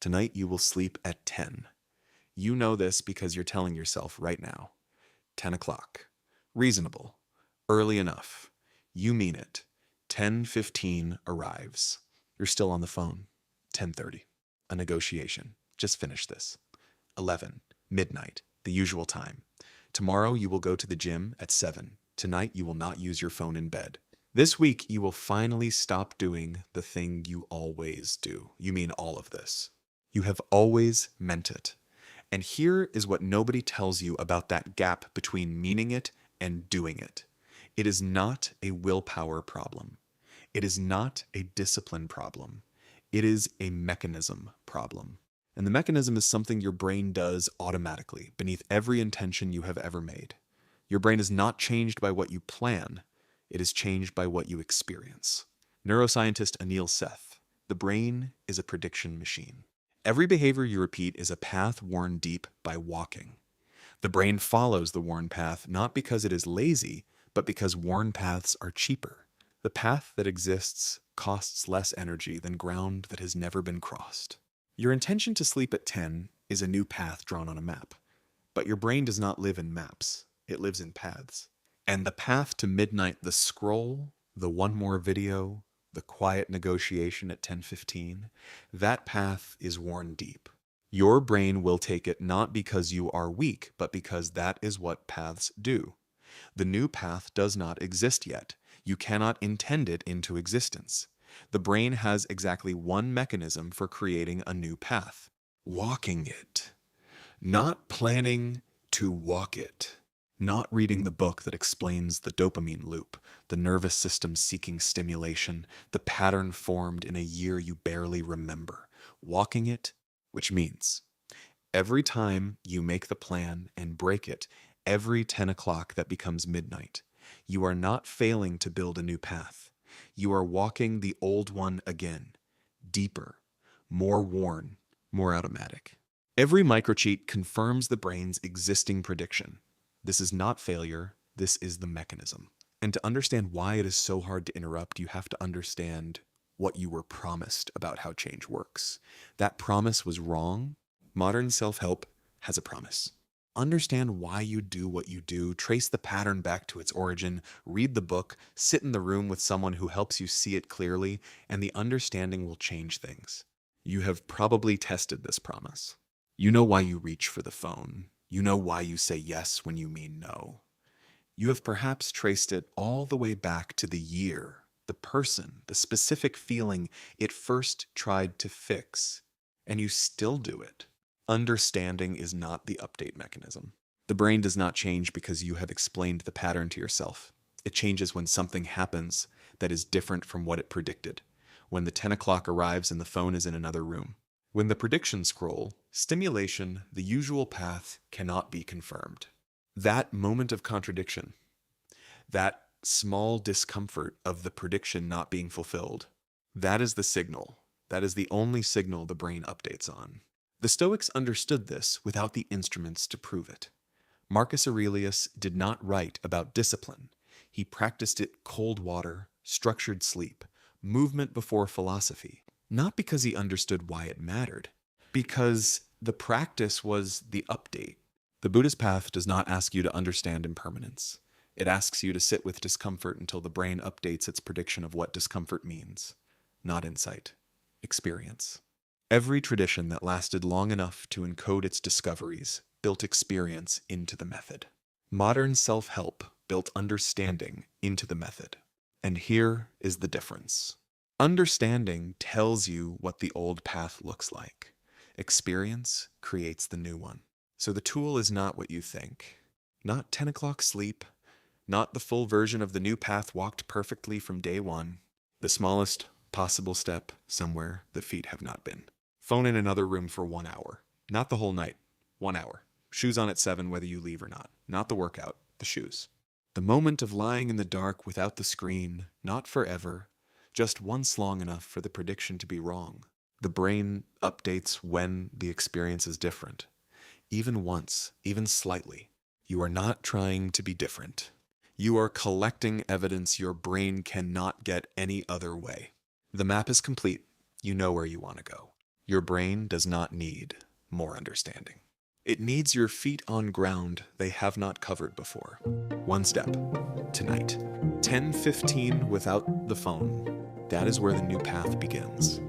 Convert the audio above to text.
Tonight you will sleep at 10. You know this because you're telling yourself right now. 10 o'clock. Reasonable. Early enough. You mean it. 10:15 arrives. You're still on the phone. 10:30. A negotiation. Just finish this. 11. Midnight. The usual time. Tomorrow you will go to the gym at 7. Tonight you will not use your phone in bed. This week you will finally stop doing the thing you always do. You mean all of this. You have always meant it. And here is what nobody tells you about that gap between meaning it and doing it. It is not a willpower problem. It is not a discipline problem. It is a mechanism problem. And the mechanism is something your brain does automatically beneath every intention you have ever made. Your brain is not changed by what you plan. It is changed by what you experience. Neuroscientist Anil Seth, the brain is a prediction machine. Every behavior you repeat is a path worn deep by walking. The brain follows the worn path not because it is lazy, but because worn paths are cheaper. The path that exists costs less energy than ground that has never been crossed. Your intention to sleep at 10 is a new path drawn on a map. But your brain does not live in maps. It lives in paths. And the path to midnight, the scroll, the one more video, the quiet negotiation at 10:15, that path is worn deep. Your brain will take it not because you are weak, but because that is what paths do. The new path does not exist yet. You cannot intend it into existence. The brain has exactly one mechanism for creating a new path. Walking it. Not planning to walk it. Not reading the book that explains the dopamine loop, the nervous system seeking stimulation, the pattern formed in a year you barely remember. Walking it, which means every time you make the plan and break it, every 10 o'clock that becomes midnight, you are not failing to build a new path. You are walking the old one again, deeper, more worn, more automatic. Every microcheat confirms the brain's existing prediction. This is not failure, this is the mechanism. And to understand why it is so hard to interrupt, you have to understand what you were promised about how change works. That promise was wrong. Modern self-help has a promise. Understand why you do what you do, trace the pattern back to its origin, read the book, sit in the room with someone who helps you see it clearly, and the understanding will change things. You have probably tested this promise. You know why you reach for the phone. You know why you say yes when you mean no. You have perhaps traced it all the way back to the year, the person, the specific feeling it first tried to fix, and you still do it. Understanding is not the update mechanism. The brain does not change because you have explained the pattern to yourself. It changes when something happens that is different from what it predicted, when the 10 o'clock arrives and the phone is in another room. When the prediction scroll, stimulation, the usual path, cannot be confirmed. That moment of contradiction, that small discomfort of the prediction not being fulfilled, that is the signal. That is the only signal the brain updates on. The Stoics understood this without the instruments to prove it. Marcus Aurelius did not write about discipline. He practiced it cold water, structured sleep, movement before philosophy. Not because he understood why it mattered, because the practice was the update. The Buddhist path does not ask you to understand impermanence. It asks you to sit with discomfort until the brain updates its prediction of what discomfort means. Not insight, experience. Every tradition that lasted long enough to encode its discoveries built experience into the method. Modern self-help built understanding into the method. And here is the difference. Understanding tells you what the old path looks like. Experience creates the new one. So the tool is not what you think. Not 10 o'clock sleep. Not the full version of the new path walked perfectly from day one. The smallest possible step somewhere the feet have not been. Phone in another room for 1 hour. Not the whole night. 1 hour. Shoes on at 7 whether you leave or not. Not the workout. The shoes. The moment of lying in the dark without the screen. Not forever. Just once long enough for the prediction to be wrong. The brain updates when the experience is different. Even once, even slightly. You are not trying to be different. You are collecting evidence your brain cannot get any other way. The map is complete. You know where you want to go. Your brain does not need more understanding. It needs your feet on ground they have not covered before. One step, tonight. 10:15 without the phone. That is where the new path begins.